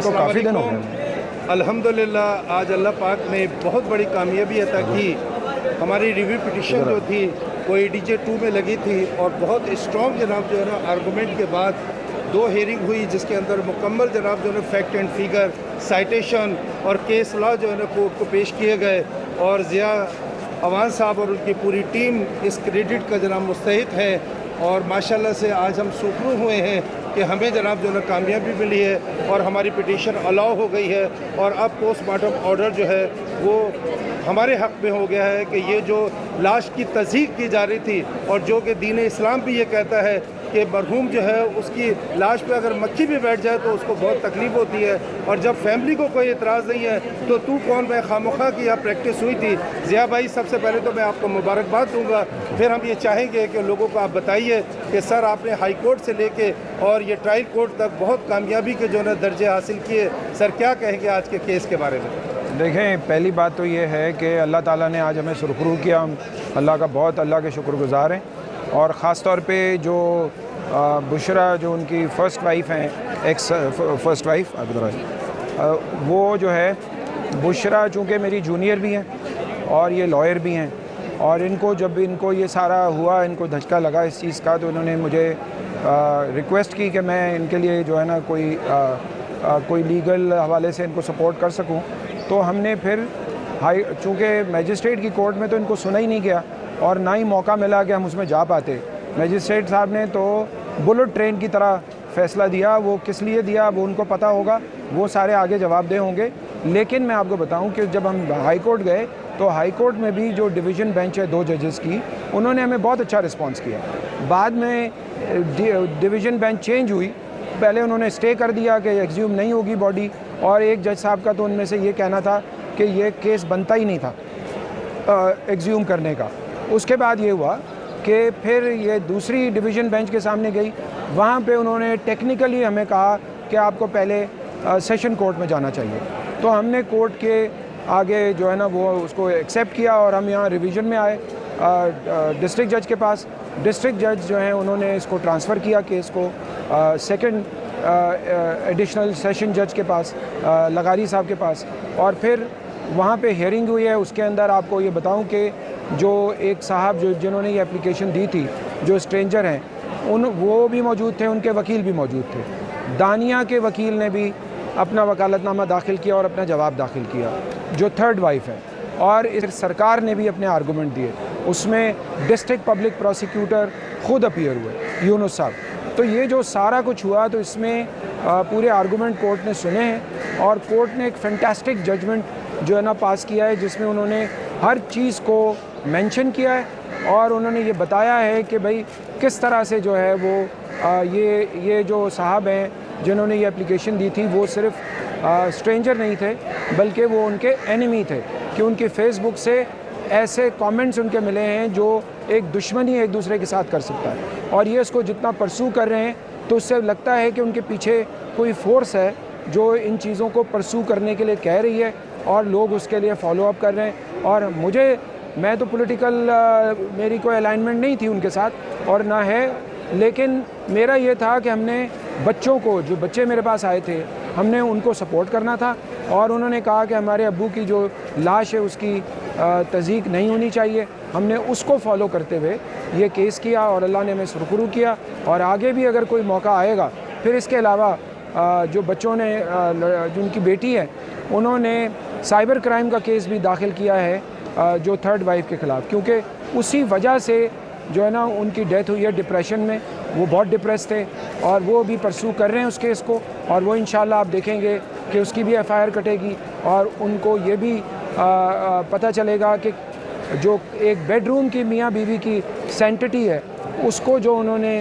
तो काफ़ी दिन हो गए। अल्हम्दुलिल्लाह आज अल्लाह पाक ने बहुत बड़ी कामयाबी अता की। हमारी रिव्यू पिटिशन जो थी वो ADJ 2 में लगी थी और बहुत स्ट्रॉन्ग जनाब जो है ना आर्गूमेंट के बाद 2 हेयरिंग हुई, जिसके अंदर मुकम्मल जनाब जो है ना फैक्ट एंड फिगर, साइटेशन और केस लॉ जो है ना कोर्ट को पेश किए गए। और ज़िया अवान साहब और उनकी पूरी टीम इस क्रेडिट का जनाब मुस्तहिक है और माशाल्लाह से आज हम सुखरू हुए हैं कि हमें जनाब जो है ना कामयाबी मिली है और हमारी पिटीशन अलाउ हो गई है। और अब पोस्टमार्टम ऑर्डर जो है वो हमारे हक़ में हो गया है कि ये जो लाश की तस्दीक की जा रही थी और जो कि दीन इस्लाम भी ये कहता है कि मरहूम जो है उसकी लाश पे अगर मक्खी भी बैठ जाए तो उसको बहुत तकलीफ़ होती है, और जब फैमिली को कोई एतराज़ नहीं है तो तू कौन मैं खामोखा की यहाँ प्रैक्टिस हुई थी। ज़िया भाई सबसे पहले तो मैं आपको मुबारकबाद दूंगा, फिर हम ये चाहेंगे कि लोगों को आप बताइए कि सर आपने हाई कोर्ट से लेके और ये ट्रायल कोर्ट तक बहुत कामयाबी के जो है दर्जे हासिल किए, सर क्या कहेंगे आज के केस के बारे में? देखें, पहली बात तो ये है कि अल्लाह ताला ने आज हमें सुरखरू किया, हम अल्लाह का बहुत अल्लाह के शुक्रगुज़ार हैं। और ख़ास तौर पे जो बुशरा जो उनकी फ़र्स्ट वाइफ हैं, एक्स फ़र्स्ट वाइफ वो जो है बुशरा चूँकि मेरी जूनियर भी हैं और ये लॉयर भी हैं, और इनको जब इनको ये सारा हुआ, इनको धचका लगा इस चीज़ का, तो इन्होंने मुझे रिक्वेस्ट की कि मैं इनके लिए जो है ना कोई लीगल हवाले से इनको सपोर्ट कर सकूं। तो हमने फिर चूँकि मैजिस्ट्रेट की कोर्ट में तो इनको सुना ही नहीं गया और ना ही मौका मिला कि हम उसमें जा पाते। मैजिस्ट्रेट साहब ने तो बुलेट ट्रेन की तरह फ़ैसला दिया, वो किस लिए दिया वो उनको पता होगा, वो सारे आगे जवाबदेह होंगे। लेकिन मैं आपको बताऊं कि जब हम हाई कोर्ट गए तो हाई कोर्ट में भी जो डिवीज़न बेंच है 2 जजेस की, उन्होंने हमें बहुत अच्छा रिस्पांस किया। बाद में डिवीज़न बेंच चेंज हुई, पहले उन्होंने स्टे कर दिया कि एग्ज्यूम नहीं होगी बॉडी, और एक जज साहब का तो उनमें से ये कहना था कि ये केस बनता ही नहीं था एग्ज्यूम करने का। उसके बाद ये हुआ कि फिर ये दूसरी डिवीज़न बेंच के सामने गई, वहाँ पे उन्होंने टेक्निकली हमें कहा कि आपको पहले सेशन कोर्ट में जाना चाहिए। तो हमने कोर्ट के आगे जो है ना वो उसको एक्सेप्ट किया और हम यहाँ रिवीजन में आए डिस्ट्रिक्ट जज के पास। डिस्ट्रिक्ट जज जो हैं उन्होंने इसको ट्रांसफ़र किया केस को सेकंड एडिशनल सेशन जज के पास, लगारी साहब के पास, और फिर वहाँ पे हियरिंग हुई है। उसके अंदर आपको ये बताऊं कि जो एक साहब जिन्होंने ये एप्लीकेशन दी थी, जो स्ट्रेंजर हैं, वो भी मौजूद थे, उनके वकील भी मौजूद थे। दानिया के वकील ने भी अपना वकालतनामा दाखिल किया और अपना जवाब दाखिल किया, जो थर्ड वाइफ है, और इस सरकार ने भी अपने आर्गूमेंट दिए। उसमें डिस्ट्रिक्ट पब्लिक प्रोसिक्यूटर ख़ुद अपीयर हुए, यूनुस साहब। तो ये जो सारा कुछ हुआ, तो इसमें पूरे आर्गूमेंट कोर्ट ने सुने हैं और कोर्ट ने एक फैंटास्टिक जजमेंट जो है ना पास किया है, जिसमें उन्होंने हर चीज़ को मेंशन किया है और उन्होंने ये बताया है कि भाई किस तरह से जो है वो ये जो साहब हैं जिन्होंने ये एप्लीकेशन दी थी, वो सिर्फ स्ट्रेंजर नहीं थे बल्कि वो उनके एनिमी थे, कि उनकी फ़ेसबुक से ऐसे कमेंट्स उनके मिले हैं जो एक दुश्मनी एक दूसरे के साथ कर सकता है। और ये इसको जितना परसू कर रहे हैं तो उससे लगता है कि उनके पीछे कोई फोर्स है जो इन चीज़ों को परसू करने के लिए कह रही है और लोग उसके लिए फॉलो अप कर रहे हैं। और मैं तो पॉलिटिकल मेरी कोई अलाइनमेंट नहीं थी उनके साथ और ना है, लेकिन मेरा ये था कि हमने बच्चों को, जो बच्चे मेरे पास आए थे, हमने उनको सपोर्ट करना था। और उन्होंने कहा कि हमारे अब्बू की जो लाश है उसकी तस्दीक नहीं होनी चाहिए। हमने उसको फॉलो करते हुए ये केस किया और अल्लाह ने हमें सुरखरू किया। और आगे भी अगर कोई मौका आएगा, फिर इसके अलावा जो बच्चों ने जो उनकी बेटी है, उन्होंने साइबर क्राइम का केस भी दाखिल किया है जो थर्ड वाइफ के ख़िलाफ़, क्योंकि उसी वजह से जो है ना उनकी डेथ हुई है डिप्रेशन में। वो बहुत डिप्रेस थे और वो भी परसू कर रहे हैं उस केस को, और वो इंशाल्लाह आप देखेंगे कि उसकी भी FIR कटेगी और उनको ये भी पता चलेगा कि जो एक बेडरूम की मियाँ बीवी की सैंक्टिटी है, उसको जो उन्होंने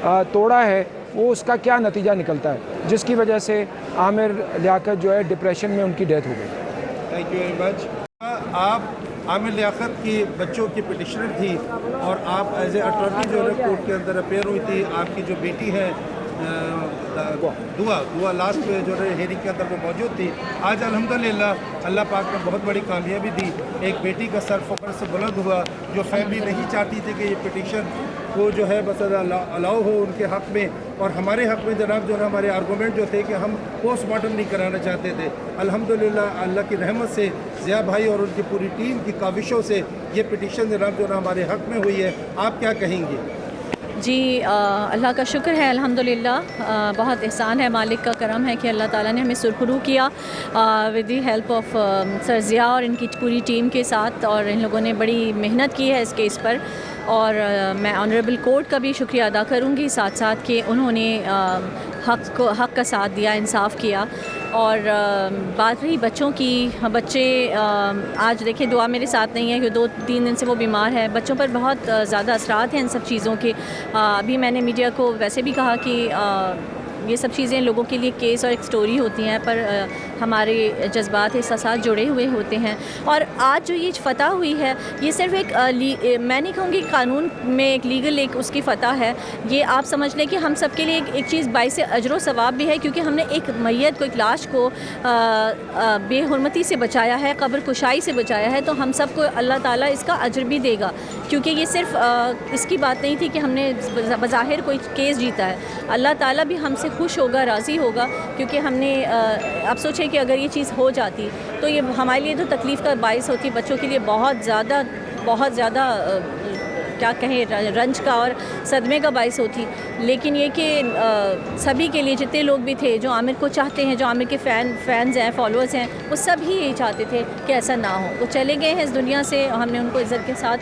तोड़ा है, वो उसका क्या नतीजा निकलता है, जिसकी वजह से आमिर लियाकत जो है डिप्रेशन में उनकी डेथ हो गई। Thank you very much. आप आमिर लियाकत की बच्चों की पिटिशनर थी और आप एज ए अटॉर्नी जो है कोर्ट के अंदर अपेयर हुई थी। आपकी जो बेटी है दुआ लास्ट में जो है हेयरिंग के अंदर वो मौजूद थी। आज अल्हम्दुलिल्लाह अल्लाह पाक ने बहुत बड़ी कामयाबी दी। एक बेटी का सर फ़ख्र से बुलंद हुआ, जो फैमिली नहीं चाहती थी कि ये पिटिशन वो जो है बस अलाउ हो उनके हक़ में। और हमारे हक़ में जनाब जो है हमारे आर्गूमेंट जो थे कि हम पोस्टमार्टम नहीं कराना चाहते थे, अल्हम्दुलिल्लाह अल्लाह की रहमत से ज़िया भाई और उनकी पूरी टीम की काविशों से ये पिटीशन जनाब जो है हमारे हक़ में हुई है। आप क्या कहेंगे? जी अल्लाह का शुक्र है अल्हम्दुलिल्लाह, बहुत एहसान है, मालिक का करम है कि अल्लाह ताला ने हमें सुरखरू किया with the help of sir Zia और इनकी पूरी टीम के साथ। और इन लोगों ने बड़ी मेहनत की है इस केस पर, और मैं ऑनरेबल कोर्ट का भी शुक्रिया अदा करूँगी साथ साथ कि उन्होंने हक़ का साथ दिया, इंसाफ किया। और बात रही बच्चों की, बच्चे आज देखिए दुआ मेरे साथ नहीं है कि 2-3 दिन से वो बीमार है। बच्चों पर बहुत ज़्यादा असरात हैं इन सब चीज़ों के। अभी मैंने मीडिया को वैसे भी कहा कि ये सब चीज़ें लोगों के लिए केस और एक स्टोरी होती हैं, पर हमारे जज्बात एहसास जुड़े हुए होते हैं। और आज जो ये फ़तह हुई है ये सिर्फ एक मैं नहीं कहूँगी कानून में एक लीगल एक उसकी फ़तह है। ये आप समझ लें कि हम सब के लिए एक चीज़ बाइस अजर सवाब भी है, क्योंकि हमने एक मैयत को, एक लाश को बेहुरमती से बचाया है, कब्र कुशाई से बचाया है। तो हम सब को अल्लाह ताला इसका अजर भी देगा, क्योंकि ये सिर्फ इसकी बात नहीं थी कि हमने बज़ाहिर कोई केस जीता है। अल्लाह ताला भी हमसे खुश होगा, राज़ी होगा, क्योंकि हमने अब सोचें कि अगर ये चीज़ हो जाती तो ये हमारे लिए तो तकलीफ़ का बाइस होती, बच्चों के लिए बहुत ज़्यादा क्या कहें रंज का और सदमे का बाइस होती। लेकिन ये कि सभी के लिए, जितने लोग भी थे जो आमिर को चाहते हैं, जो आमिर के फ़ैन्स हैं, फॉलोअर्स हैं, वो सब ही यही चाहते थे कि ऐसा ना हो। वो चले गए हैं इस दुनिया से, हमने उनको इज़्ज़त के साथ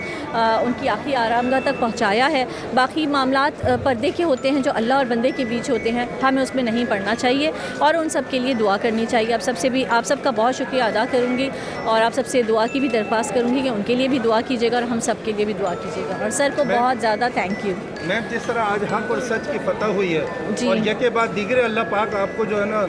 उनकी आखिरी आरामगाह तक पहुँचाया है। बाकी मामलात पर्दे के होते हैं जो अल्लाह और बंदे के बीच होते हैं, हमें उसमें नहीं पड़ना चाहिए और उन सब के लिए दुआ करनी चाहिए। आप सबका बहुत शुक्रिया अदा करूँगी और आप सबसे दुआ की भी दरख्वास्त करूँगी कि उनके लिए भी दुआ कीजिएगा और हम सब के लिए भी दुआ कीजिएगा। और सर को बहुत ज़्यादा थैंक यू। मैम, जिस तरह आज हक़ और सच की फ़तह हुई है और यके बाद दीगरे अल्लाह पाक आपको जो है ना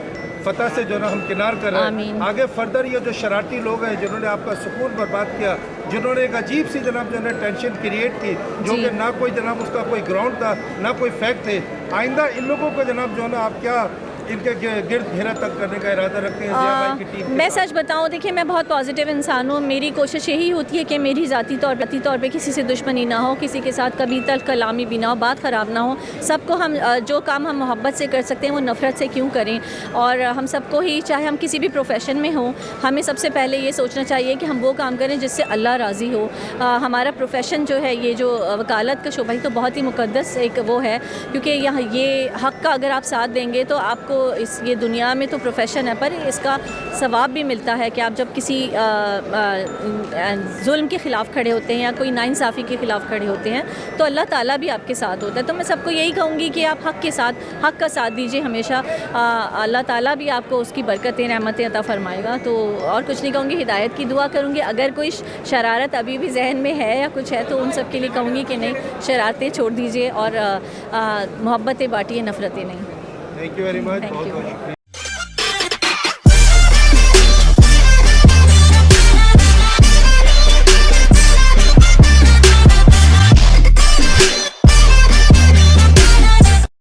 फ़तह से जो है ना हम किनार कर रहे हैं। आगे फर्दर ये जो शरारती लोग हैं जिन्होंने आपका सुकून बर्बाद किया, जिन्होंने एक अजीब सी जनाब जो है टेंशन क्रिएट की, जो कि ना कोई जनाब उसका कोई ग्राउंड था, ना कोई फैक्ट थे, आइंदा इन लोगों को जनाब जो है ना आप क्या इनके गिर्द घेरा तक करने का इरादा रखते हैं ज़िया भाई की टीम? मैं सच बताऊं, देखिए मैं बहुत पॉजिटिव इंसान हूं। मेरी कोशिश यही होती है कि मेरी ज़ाती तौर पे किसी से दुश्मनी ना हो, किसी के साथ कभी तल्ख कलामी भी ना हो, बात ख़राब ना हो। सबको हम जो काम हम मोहब्बत से कर सकते हैं वो नफ़रत से क्यों करें। और हम सबको ही, चाहे हम किसी भी प्रोफेशन में हों, हमें सबसे पहले ये सोचना चाहिए कि हम वो काम करें जिससे अल्लाह राज़ी हो। हमारा प्रोफेशन जो है, ये जो वकालत का शोबा, तो बहुत ही मुक़द्दस एक वो है, क्योंकि यहाँ ये हक़ का अगर आप साथ देंगे तो आपको ये दुनिया में तो प्रोफेशन है, पर इसका सवाब भी मिलता है कि आप जब किसी जुल्म के ख़िलाफ़ खड़े होते हैं या कोई नाइंसाफ़ी के ख़िलाफ़ खड़े होते हैं तो अल्लाह ताला भी आपके साथ होता है। तो मैं सबको यही कहूँगी कि आप हक़ का साथ दीजिए हमेशा। अल्लाह ताला भी आपको उसकी बरकतें, रहमतें अता फ़रमाएगा। तो और कुछ नहीं कहूँगी, हिदायत की दुआ करूँगी। अगर कोई शरारत अभी भी जहन में है या कुछ है तो उन सब के लिए कहूँगी कि नहीं, शरारतें छोड़ दीजिए और मोहब्बतें बाँटिए, नफ़रतें नहीं। Thank you very much. Thank you.